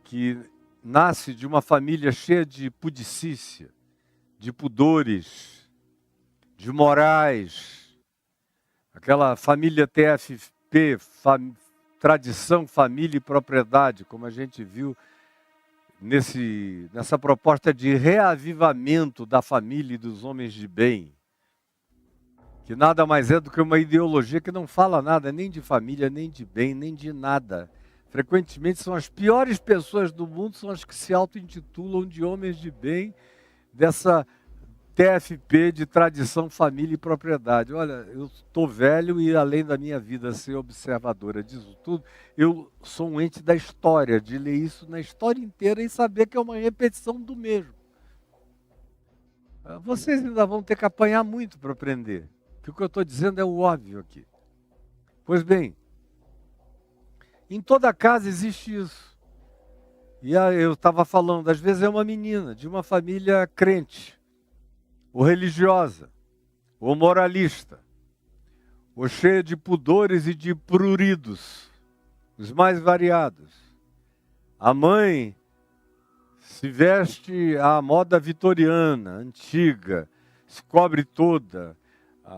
que nasce de uma família cheia de pudicícia, de pudores, de morais. Aquela família TFP, tradição, família e propriedade, como a gente viu nessa proposta de reavivamento da família e dos homens de bem. Que nada mais é do que uma ideologia que não fala nada, nem de família, nem de bem, nem de nada. Frequentemente são as piores pessoas do mundo, são as que se auto-intitulam de homens de bem, dessa TFP de tradição, família e propriedade. Olha, eu estou velho e além da minha vida ser observadora disso tudo, eu sou um ente da história, de ler isso na história inteira e saber que é uma repetição do mesmo. Vocês ainda vão ter que apanhar muito para aprender. Que o que eu estou dizendo é o óbvio aqui. Pois bem, em toda casa existe isso. E eu estava falando, às vezes é uma menina de uma família crente, ou religiosa, ou moralista, ou cheia de pudores e de pruridos, os mais variados. A mãe se veste à moda vitoriana, antiga, se cobre toda.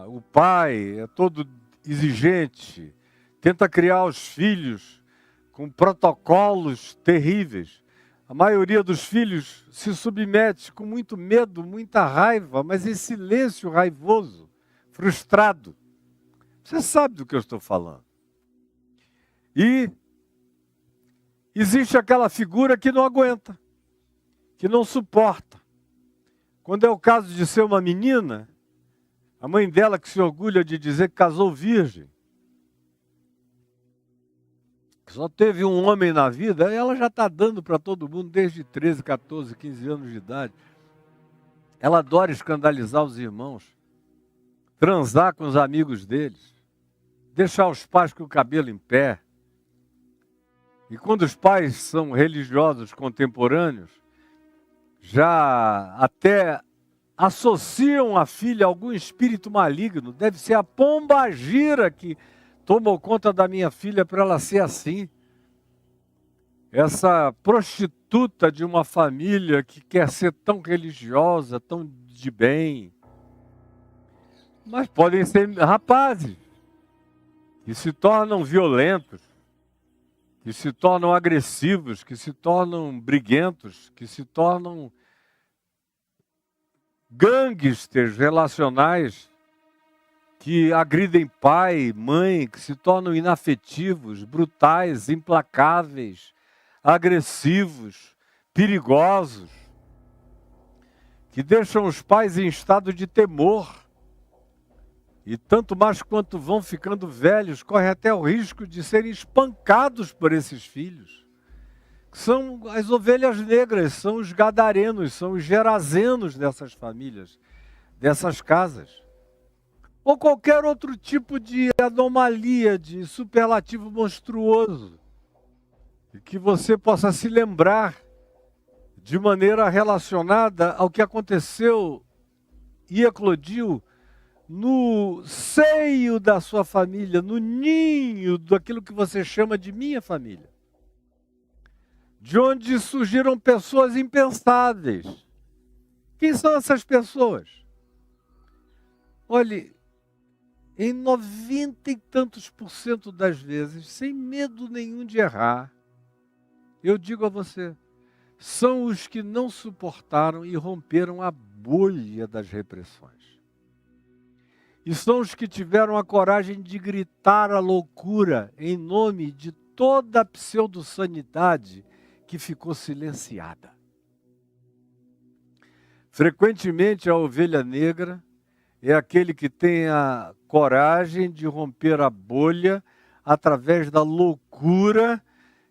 O pai é todo exigente, tenta criar os filhos com protocolos terríveis. A maioria dos filhos se submete com muito medo, muita raiva, mas em silêncio raivoso, frustrado. Você sabe do que eu estou falando. E existe aquela figura que não aguenta, que não suporta. Quando é o caso de ser uma menina, a mãe dela que se orgulha de dizer que casou virgem. que só teve um homem na vida, ela já está dando para todo mundo desde 13, 14, 15 anos de idade. Ela adora escandalizar os irmãos, transar com os amigos deles, deixar os pais com o cabelo em pé. E quando os pais são religiosos contemporâneos, já até associam a filha a algum espírito maligno. Deve ser a pombagira que tomou conta da minha filha para ela ser assim. Essa prostituta de uma família que quer ser tão religiosa, tão de bem. Mas podem ser rapazes que se tornam violentos, que se tornam agressivos, que se tornam briguentos, que se tornam gangsters relacionais, que agridem pai, mãe, que se tornam inafetivos, brutais, implacáveis, agressivos, perigosos, que deixam os pais em estado de temor. E tanto mais quanto vão ficando velhos, correm até o risco de serem espancados por esses filhos. São as ovelhas negras, são os gadarenos, são os gerazenos dessas famílias, dessas casas. Ou qualquer outro tipo de anomalia, de superlativo monstruoso, que você possa se lembrar de maneira relacionada ao que aconteceu e eclodiu no seio da sua família, no ninho daquilo que você chama de minha família. De onde surgiram pessoas impensáveis. Quem são essas pessoas? Olhe, em 90 e tantos % das vezes, sem medo nenhum de errar, eu digo a você, são os que não suportaram e romperam a bolha das repressões. E são os que tiveram a coragem de gritar a loucura em nome de toda a pseudo-sanidade que ficou silenciada. Frequentemente a ovelha negra é aquele que tem a coragem de romper a bolha através da loucura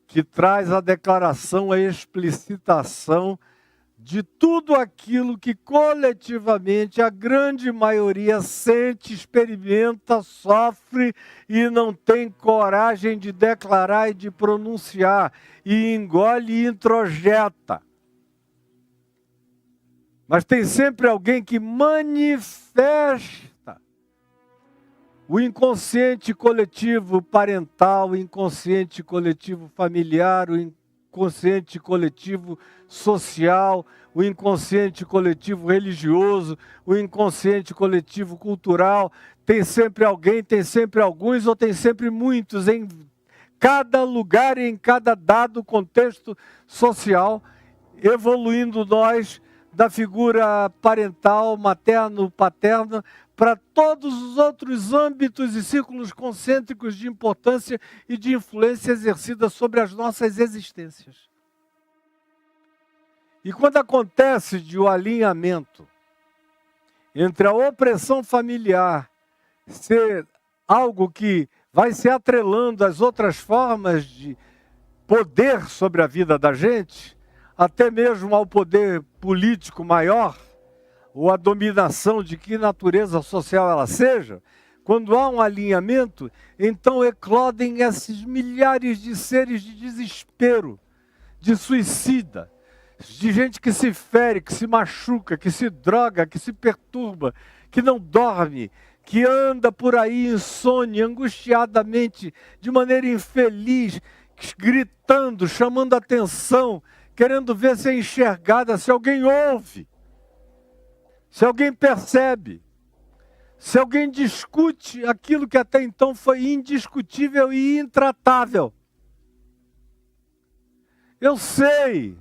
que traz a declaração, a explicitação de tudo aquilo que coletivamente a grande maioria sente, experimenta, sofre e não tem coragem de declarar e de pronunciar, e engole e introjeta. Mas tem sempre alguém que manifesta o inconsciente coletivo parental, o inconsciente coletivo familiar, o inconsciente coletivo social, o inconsciente coletivo religioso, o inconsciente coletivo cultural. Tem sempre alguém, tem sempre alguns ou tem sempre muitos em cada lugar e em cada dado contexto social, evoluindo nós da figura parental, materno, paterna, para todos os outros âmbitos e círculos concêntricos de importância e de influência exercida sobre as nossas existências. E quando acontece de o alinhamento entre a opressão familiar ser algo que vai se atrelando às outras formas de poder sobre a vida da gente, até mesmo ao poder político maior, ou a dominação de que natureza social ela seja, quando há um alinhamento, então eclodem esses milhares de seres de desespero, de suicida, de gente que se fere, que se machuca, que se droga, que se perturba, que não dorme, que anda por aí insone, angustiadamente, de maneira infeliz, gritando, chamando atenção, querendo ver se é enxergada, se alguém ouve, se alguém percebe, se alguém discute aquilo que até então foi indiscutível e intratável. Eu sei